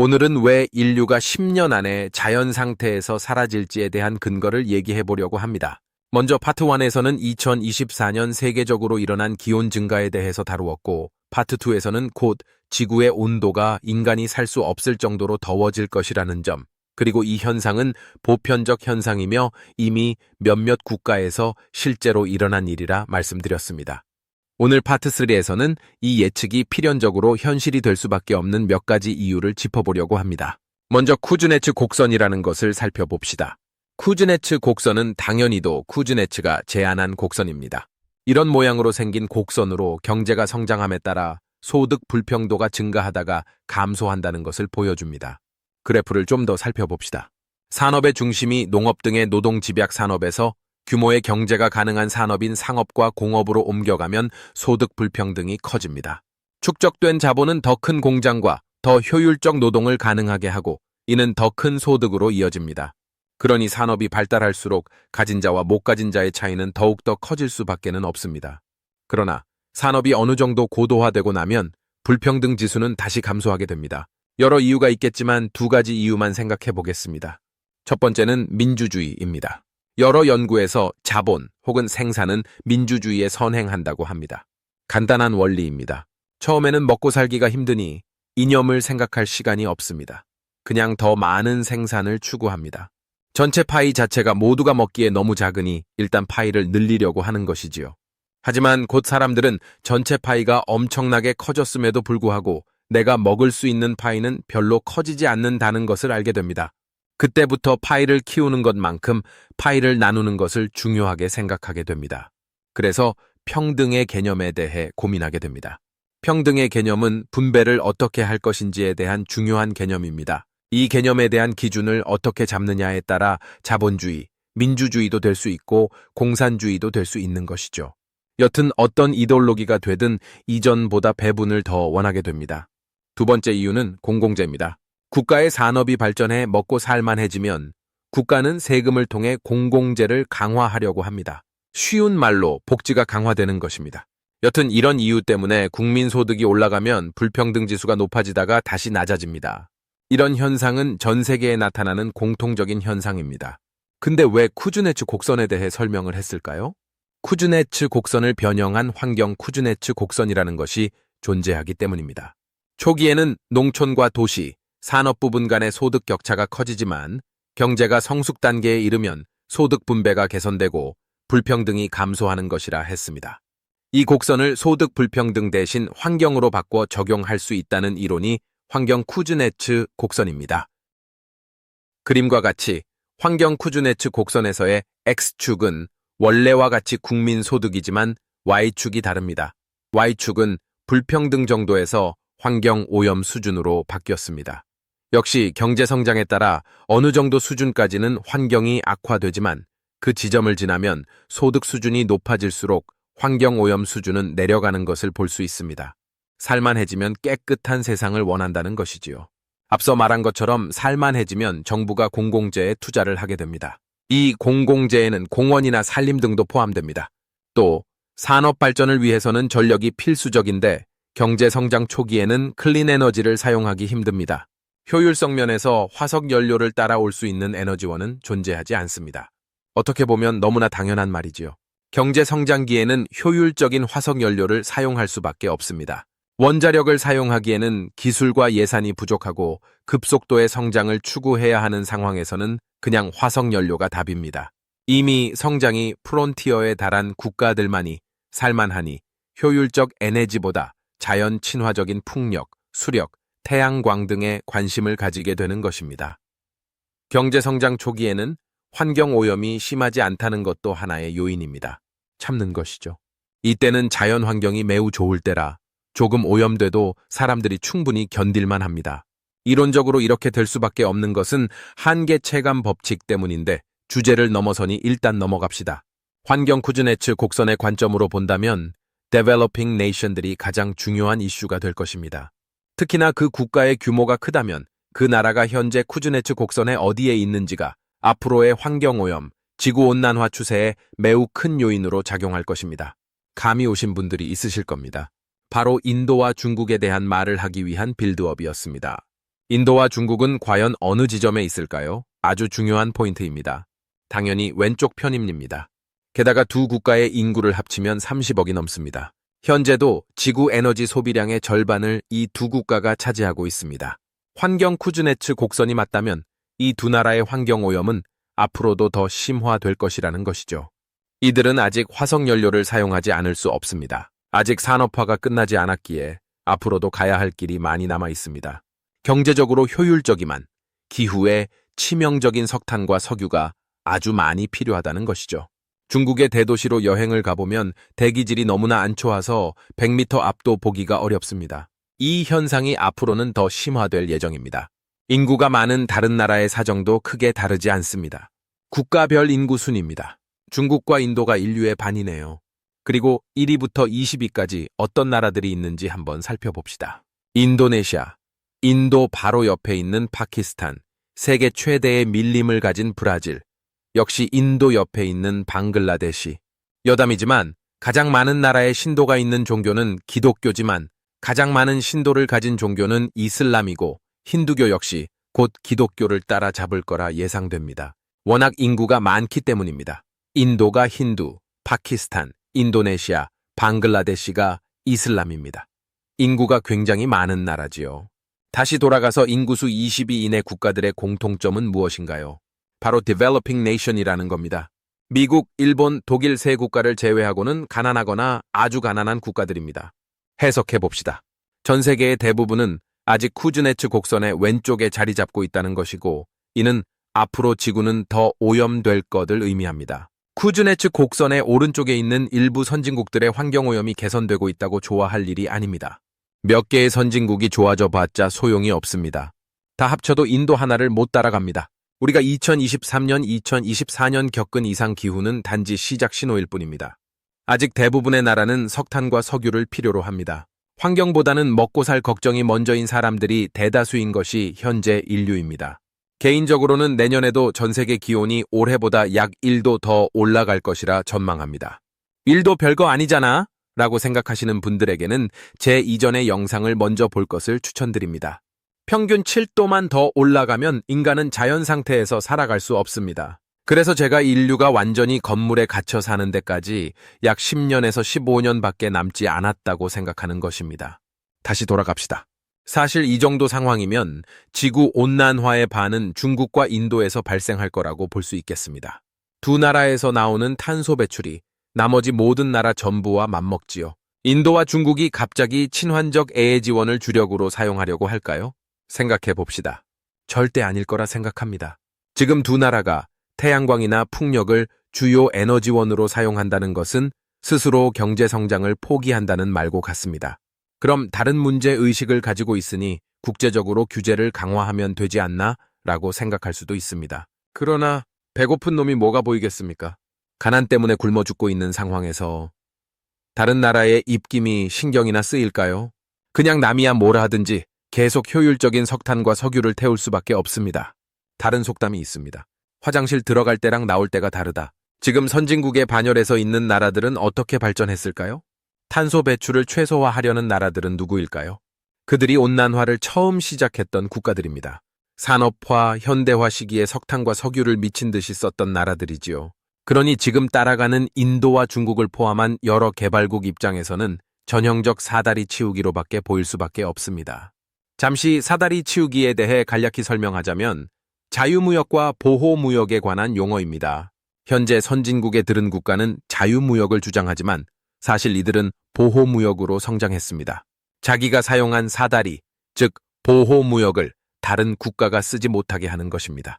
오늘은 왜 인류가 10년 안에 자연 상태에서 사라질지에 대한 근거를 얘기해 보려고 합니다. 먼저 파트 1에서는 2024년 세계적으로 일어난 기온 증가에 대해서 다루었고, 파트 2에서는 곧 지구의 온도가 인간이 살 수 없을 정도로 더워질 것이라는 점, 그리고 이 현상은 보편적 현상이며 이미 몇몇 국가에서 실제로 일어난 일이라 말씀드렸습니다. 오늘 파트 3에서는 이 예측이 필연적으로 현실이 될 수밖에 없는 몇 가지 이유를 짚어보려고 합니다. 먼저 쿠즈네츠 곡선이라는 것을 살펴봅시다. 쿠즈네츠 곡선은 당연히도 쿠즈네츠가 제안한 곡선입니다. 이런 모양으로 생긴 곡선으로 경제가 성장함에 따라 소득 불평도가 증가하다가 감소한다는 것을 보여줍니다. 그래프를 좀 더 살펴봅시다. 산업의 중심이 농업 등의 노동 집약 산업에서 규모의 경제가 가능한 산업인 상업과 공업으로 옮겨가면 소득 불평등이 커집니다. 축적된 자본은 더 큰 공장과 더 효율적 노동을 가능하게 하고 이는 더 큰 소득으로 이어집니다. 그러니 산업이 발달할수록 가진 자와 못 가진 자의 차이는 더욱더 커질 수밖에는 없습니다. 그러나 산업이 어느 정도 고도화되고 나면 불평등 지수는 다시 감소하게 됩니다. 여러 이유가 있겠지만 두 가지 이유만 생각해 보겠습니다. 첫 번째는 민주주의입니다. 여러 연구에서 자본 혹은 생산은 민주주의에 선행한다고 합니다. 간단한 원리입니다. 처음에는 먹고 살기가 힘드니 이념을 생각할 시간이 없습니다. 그냥 더 많은 생산을 추구합니다. 전체 파이 자체가 모두가 먹기에 너무 작으니 일단 파이를 늘리려고 하는 것이지요. 하지만 곧 사람들은 전체 파이가 엄청나게 커졌음에도 불구하고 내가 먹을 수 있는 파이는 별로 커지지 않는다는 것을 알게 됩니다. 그때부터 파이를 키우는 것만큼 파이를 나누는 것을 중요하게 생각하게 됩니다. 그래서 평등의 개념에 대해 고민하게 됩니다. 평등의 개념은 분배를 어떻게 할 것인지에 대한 중요한 개념입니다. 이 개념에 대한 기준을 어떻게 잡느냐에 따라 자본주의, 민주주의도 될 수 있고 공산주의도 될 수 있는 것이죠. 여튼 어떤 이데올로기가 되든 이전보다 배분을 더 원하게 됩니다. 두 번째 이유는 공공재입니다. 국가의 산업이 발전해 먹고 살만해지면 국가는 세금을 통해 공공재를 강화하려고 합니다. 쉬운 말로 복지가 강화되는 것입니다. 여튼 이런 이유 때문에 국민 소득이 올라가면 불평등 지수가 높아지다가 다시 낮아집니다. 이런 현상은 전 세계에 나타나는 공통적인 현상입니다. 근데 왜 쿠즈네츠 곡선에 대해 설명을 했을까요? 쿠즈네츠 곡선을 변형한 환경 쿠즈네츠 곡선이라는 것이 존재하기 때문입니다. 초기에는 농촌과 도시, 산업 부분 간의 소득 격차가 커지지만 경제가 성숙 단계에 이르면 소득 분배가 개선되고 불평등이 감소하는 것이라 했습니다. 이 곡선을 소득 불평등 대신 환경으로 바꿔 적용할 수 있다는 이론이 환경 쿠즈네츠 곡선입니다. 그림과 같이 환경 쿠즈네츠 곡선에서의 X축은 원래와 같이 국민 소득이지만 Y축이 다릅니다. Y축은 불평등 정도에서 환경 오염 수준으로 바뀌었습니다. 역시 경제 성장에 따라 어느 정도 수준까지는 환경이 악화되지만 그 지점을 지나면 소득 수준이 높아질수록 환경 오염 수준은 내려가는 것을 볼 수 있습니다. 살만해지면 깨끗한 세상을 원한다는 것이지요. 앞서 말한 것처럼 살만해지면 정부가 공공재에 투자를 하게 됩니다. 이 공공재에는 공원이나 산림 등도 포함됩니다. 또 산업 발전을 위해서는 전력이 필수적인데 경제 성장 초기에는 클린 에너지를 사용하기 힘듭니다. 효율성 면에서 화석 연료를 따라올 수 있는 에너지원은 존재하지 않습니다. 어떻게 보면 너무나 당연한 말이지요. 경제 성장기에는 효율적인 화석 연료를 사용할 수밖에 없습니다. 원자력을 사용하기에는 기술과 예산이 부족하고 급속도의 성장을 추구해야 하는 상황에서는 그냥 화석 연료가 답입니다. 이미 성장이 프론티어에 달한 국가들만이 살만하니 효율적 에너지보다 자연 친화적인 풍력, 수력, 태양광 등에 관심을 가지게 되는 것입니다. 경제 성장 초기에는 환경 오염이 심하지 않다는 것도 하나의 요인입니다. 참는 것이죠. 이때는 자연 환경이 매우 좋을 때라 조금 오염돼도 사람들이 충분히 견딜만 합니다. 이론적으로 이렇게 될 수밖에 없는 것은 한계 체감 법칙 때문인데 주제를 넘어서니 일단 넘어갑시다. 환경 쿠즈네츠 곡선의 관점으로 본다면 Developing Nation들이 가장 중요한 이슈가 될 것입니다. 특히나 그 국가의 규모가 크다면 그 나라가 현재 쿠즈네츠 곡선에 어디에 있는지가 앞으로의 환경오염, 지구온난화 추세에 매우 큰 요인으로 작용할 것입니다. 감이 오신 분들이 있으실 겁니다. 바로 인도와 중국에 대한 말을 하기 위한 빌드업이었습니다. 인도와 중국은 과연 어느 지점에 있을까요? 아주 중요한 포인트입니다. 당연히 왼쪽 편입니다. 게다가 두 국가의 인구를 합치면 30억이 넘습니다. 현재도 지구 에너지 소비량의 절반을 이 두 국가가 차지하고 있습니다. 환경 쿠즈네츠 곡선이 맞다면 이 두 나라의 환경 오염은 앞으로도 더 심화될 것이라는 것이죠. 이들은 아직 화석연료를 사용하지 않을 수 없습니다. 아직 산업화가 끝나지 않았기에 앞으로도 가야 할 길이 많이 남아 있습니다. 경제적으로 효율적이만 기후에 치명적인 석탄과 석유가 아주 많이 필요하다는 것이죠. 중국의 대도시로 여행을 가보면 대기질이 너무나 안 좋아서 100m 앞도 보기가 어렵습니다. 이 현상이 앞으로는 더 심화될 예정입니다. 인구가 많은 다른 나라의 사정도 크게 다르지 않습니다. 국가별 인구 순입니다. 중국과 인도가 인류의 반이네요. 그리고 1위부터 20위까지 어떤 나라들이 있는지 한번 살펴봅시다. 인도네시아, 인도 바로 옆에 있는 파키스탄, 세계 최대의 밀림을 가진 브라질, 역시 인도 옆에 있는 방글라데시. 여담이지만 가장 많은 나라의 신도가 있는 종교는 기독교지만 가장 많은 신도를 가진 종교는 이슬람이고 힌두교 역시 곧 기독교를 따라잡을 거라 예상됩니다. 워낙 인구가 많기 때문입니다. 인도가 힌두, 파키스탄, 인도네시아, 방글라데시가 이슬람입니다. 인구가 굉장히 많은 나라지요. 다시 돌아가서 인구수 20위 이내 국가들의 공통점은 무엇인가요? 바로 Developing Nation이라는 겁니다. 미국, 일본, 독일 세 국가를 제외하고는 가난하거나 아주 가난한 국가들입니다. 해석해봅시다. 전 세계의 대부분은 아직 쿠즈네츠 곡선의 왼쪽에 자리 잡고 있다는 것이고 이는 앞으로 지구는 더 오염될 것을 의미합니다. 쿠즈네츠 곡선의 오른쪽에 있는 일부 선진국들의 환경오염이 개선되고 있다고 좋아할 일이 아닙니다. 몇 개의 선진국이 좋아져 봤자 소용이 없습니다. 다 합쳐도 인도 하나를 못 따라갑니다. 우리가 2023년, 2024년 겪은 이상 기후는 단지 시작 신호일 뿐입니다. 아직 대부분의 나라는 석탄과 석유를 필요로 합니다. 환경보다는 먹고 살 걱정이 먼저인 사람들이 대다수인 것이 현재 인류입니다. 개인적으로는 내년에도 전 세계 기온이 올해보다 약 1도 더 올라갈 것이라 전망합니다. 1도 별거 아니잖아? 라고 생각하시는 분들에게는 제 이전의 영상을 먼저 볼 것을 추천드립니다. 평균 7도만 더 올라가면 인간은 자연 상태에서 살아갈 수 없습니다. 그래서 제가 인류가 완전히 건물에 갇혀 사는 데까지 약 10년에서 15년밖에 남지 않았다고 생각하는 것입니다. 다시 돌아갑시다. 사실 이 정도 상황이면 지구 온난화의 반은 중국과 인도에서 발생할 거라고 볼 수 있겠습니다. 두 나라에서 나오는 탄소 배출이 나머지 모든 나라 전부와 맞먹지요. 인도와 중국이 갑자기 친환적 애해 지원을 주력으로 사용하려고 할까요? 생각해 봅시다. 절대 아닐 거라 생각합니다. 지금 두 나라가 태양광이나 풍력을 주요 에너지원으로 사용한다는 것은 스스로 경제 성장을 포기한다는 말고 같습니다. 그럼 다른 문제 의식을 가지고 있으니 국제적으로 규제를 강화하면 되지 않나? 라고 생각할 수도 있습니다. 그러나 배고픈 놈이 뭐가 보이겠습니까? 가난 때문에 굶어 죽고 있는 상황에서 다른 나라의 입김이 신경이나 쓰일까요? 그냥 남이야 뭐라 하든지 계속 효율적인 석탄과 석유를 태울 수밖에 없습니다. 다른 속담이 있습니다. 화장실 들어갈 때랑 나올 때가 다르다. 지금 선진국에 반열에서 있는 나라들은 어떻게 발전했을까요? 탄소 배출을 최소화하려는 나라들은 누구일까요? 그들이 온난화를 처음 시작했던 국가들입니다. 산업화, 현대화 시기에 석탄과 석유를 미친 듯이 썼던 나라들이지요. 그러니 지금 따라가는 인도와 중국을 포함한 여러 개발국 입장에서는 전형적 사다리 치우기로밖에 보일 수밖에 없습니다. 잠시 사다리 치우기에 대해 간략히 설명하자면 자유무역과 보호무역에 관한 용어입니다. 현재 선진국에 들은 국가는 자유무역을 주장하지만 사실 이들은 보호무역으로 성장했습니다. 자기가 사용한 사다리, 즉 보호무역을 다른 국가가 쓰지 못하게 하는 것입니다.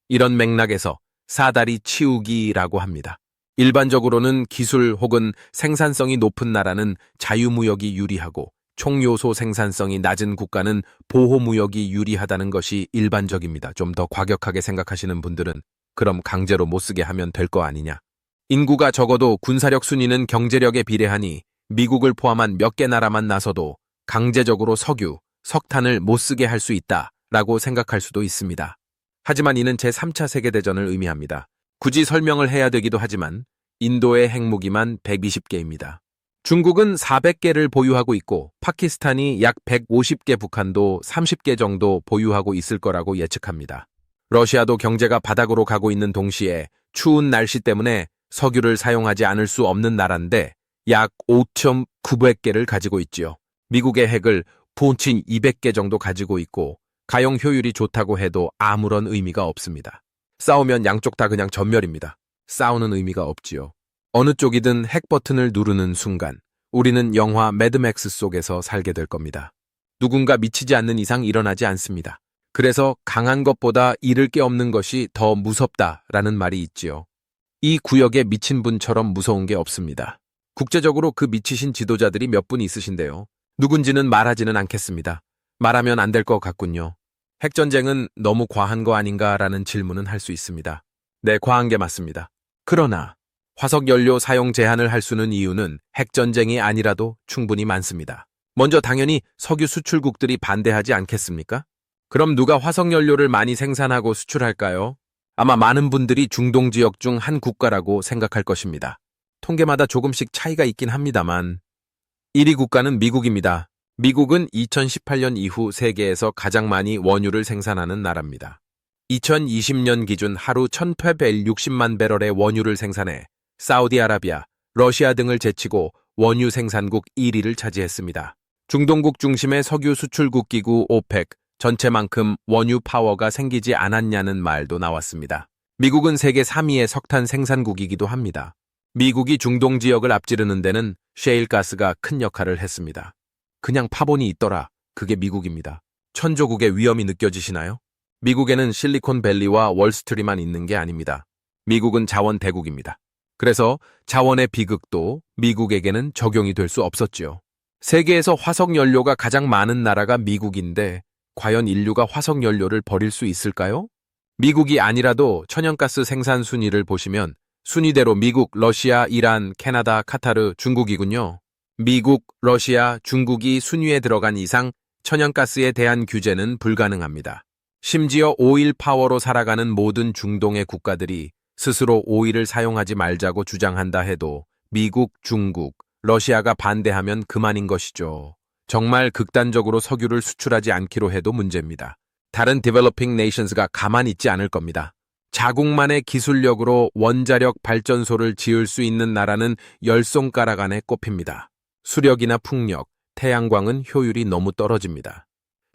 이런 맥락에서 사다리 치우기라고 합니다. 일반적으로는 기술 혹은 생산성이 높은 나라는 자유무역이 유리하고 총요소 생산성이 낮은 국가는 보호무역이 유리하다는 것이 일반적입니다. 좀 더 과격하게 생각하시는 분들은 그럼 강제로 못 쓰게 하면 될 거 아니냐. 인구가 적어도 군사력 순위는 경제력에 비례하니 미국을 포함한 몇 개 나라만 나서도 강제적으로 석유, 석탄을 못 쓰게 할 수 있다라고 생각할 수도 있습니다. 하지만 이는 제3차 세계대전을 의미합니다. 굳이 설명을 해야 되기도 하지만 인도의 핵무기만 120개입니다. 중국은 400개를 보유하고 있고 파키스탄이 약 150개, 북한도 30개 정도 보유하고 있을 거라고 예측합니다. 러시아도 경제가 바닥으로 가고 있는 동시에 추운 날씨 때문에 석유를 사용하지 않을 수 없는 나라인데 약 5,900개를 가지고 있지요. 미국의 핵을 폰친 200개 정도 가지고 있고 가용 효율이 좋다고 해도 아무런 의미가 없습니다. 싸우면 양쪽 다 그냥 전멸입니다. 싸우는 의미가 없지요. 어느 쪽이든 핵 버튼을 누르는 순간 우리는 영화 매드맥스 속에서 살게 될 겁니다. 누군가 미치지 않는 이상 일어나지 않습니다. 그래서 강한 것보다 잃을 게 없는 것이 더 무섭다라는 말이 있지요. 이 구역에 미친 분처럼 무서운 게 없습니다. 국제적으로 그 미치신 지도자들이 몇 분 있으신데요. 누군지는 말하지는 않겠습니다. 말하면 안 될 것 같군요. 핵전쟁은 너무 과한 거 아닌가라는 질문은 할 수 있습니다. 네, 과한 게 맞습니다. 그러나 화석연료 사용 제한을 할 수는 이유는 핵전쟁이 아니라도 충분히 많습니다. 먼저 당연히 석유 수출국들이 반대하지 않겠습니까? 그럼 누가 화석연료를 많이 생산하고 수출할까요? 아마 많은 분들이 중동 지역 중 한 국가라고 생각할 것입니다. 통계마다 조금씩 차이가 있긴 합니다만 1위 국가는 미국입니다. 미국은 2018년 이후 세계에서 가장 많이 원유를 생산하는 나라입니다. 2020년 기준 하루 1,860만 배럴의 원유를 생산해 사우디아라비아, 러시아 등을 제치고 원유 생산국 1위를 차지했습니다. 중동국 중심의 석유 수출국 기구 오펙 전체만큼 원유 파워가 생기지 않았냐는 말도 나왔습니다. 미국은 세계 3위의 석탄 생산국이기도 합니다. 미국이 중동 지역을 앞지르는 데는 셰일가스가 큰 역할을 했습니다. 그냥 파본이 있더라. 그게 미국입니다. 천조국의 위험이 느껴지시나요? 미국에는 실리콘밸리와 월스트리트만 있는 게 아닙니다. 미국은 자원 대국입니다. 그래서 자원의 비극도 미국에게는 적용이 될 수 없었지요. 세계에서 화석연료가 가장 많은 나라가 미국인데 과연 인류가 화석연료를 버릴 수 있을까요? 미국이 아니라도 천연가스 생산 순위를 보시면 순위대로 미국, 러시아, 이란, 캐나다, 카타르, 중국이군요. 미국, 러시아, 중국이 순위에 들어간 이상 천연가스에 대한 규제는 불가능합니다. 심지어 오일 파워로 살아가는 모든 중동의 국가들이 스스로 오일을 사용하지 말자고 주장한다 해도 미국, 중국, 러시아가 반대하면 그만인 것이죠. 정말 극단적으로 석유를 수출하지 않기로 해도 문제입니다. 다른 Developing Nations가 가만히 있지 않을 겁니다. 자국만의 기술력으로 원자력 발전소를 지을 수 있는 나라는 10손가락 안에 꼽힙니다. 수력이나 풍력, 태양광은 효율이 너무 떨어집니다.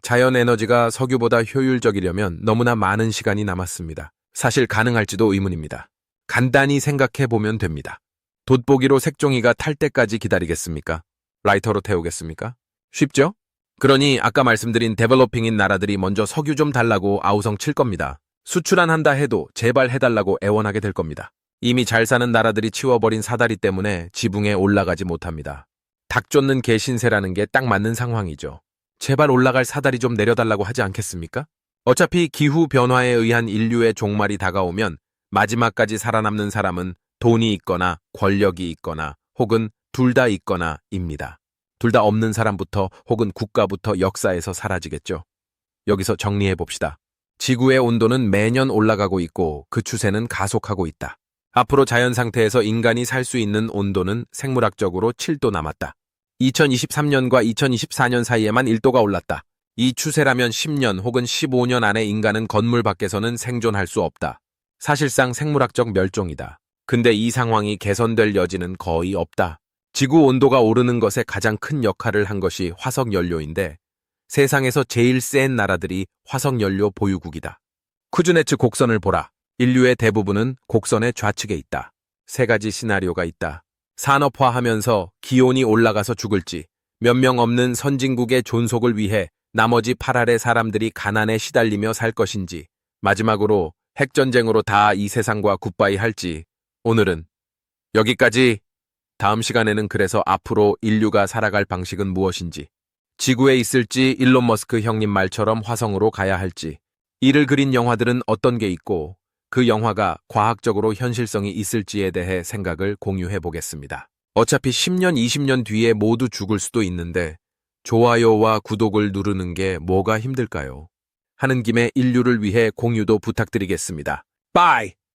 자연에너지가 석유보다 효율적이려면 너무나 많은 시간이 남았습니다. 사실 가능할지도 의문입니다. 간단히 생각해 보면 됩니다. 돋보기로 색종이가 탈 때까지 기다리겠습니까? 라이터로 태우겠습니까? 쉽죠? 그러니 아까 말씀드린 데벨로핑인 나라들이 먼저 석유 좀 달라고 아우성 칠 겁니다. 수출 안 한다 해도 제발 해달라고 애원하게 될 겁니다. 이미 잘 사는 나라들이 치워버린 사다리 때문에 지붕에 올라가지 못합니다. 닭 쫓는 개 신세라는 게 딱 맞는 상황이죠. 제발 올라갈 사다리 좀 내려달라고 하지 않겠습니까? 어차피 기후변화에 의한 인류의 종말이 다가오면 마지막까지 살아남는 사람은 돈이 있거나 권력이 있거나 혹은 둘 다 있거나입니다. 둘 다 없는 사람부터 혹은 국가부터 역사에서 사라지겠죠. 여기서 정리해 봅시다. 지구의 온도는 매년 올라가고 있고 그 추세는 가속하고 있다. 앞으로 자연 상태에서 인간이 살 수 있는 온도는 생물학적으로 7도 남았다. 2023년과 2024년 사이에만 1도가 올랐다. 이 추세라면 10년 혹은 15년 안에 인간은 건물 밖에서는 생존할 수 없다. 사실상 생물학적 멸종이다. 근데 이 상황이 개선될 여지는 거의 없다. 지구 온도가 오르는 것에 가장 큰 역할을 한 것이 화석연료인데 세상에서 제일 센 나라들이 화석연료 보유국이다. 쿠즈네츠 곡선을 보라. 인류의 대부분은 곡선의 좌측에 있다. 세 가지 시나리오가 있다. 산업화하면서 기온이 올라가서 죽을지, 몇 명 없는 선진국의 존속을 위해 나머지 8알의 사람들이 가난에 시달리며 살 것인지, 마지막으로 핵전쟁으로 다 이 세상과 굿바이 할지. 오늘은 여기까지. 다음 시간에는 그래서 앞으로 인류가 살아갈 방식은 무엇인지, 지구에 있을지 일론 머스크 형님 말처럼 화성으로 가야 할지, 이를 그린 영화들은 어떤 게 있고 그 영화가 과학적으로 현실성이 있을지에 대해 생각을 공유해 보겠습니다. 어차피 10년, 20년 뒤에 모두 죽을 수도 있는데 좋아요와 구독을 누르는 게 뭐가 힘들까요? 하는 김에 인류를 위해 공유도 부탁드리겠습니다. 빠이!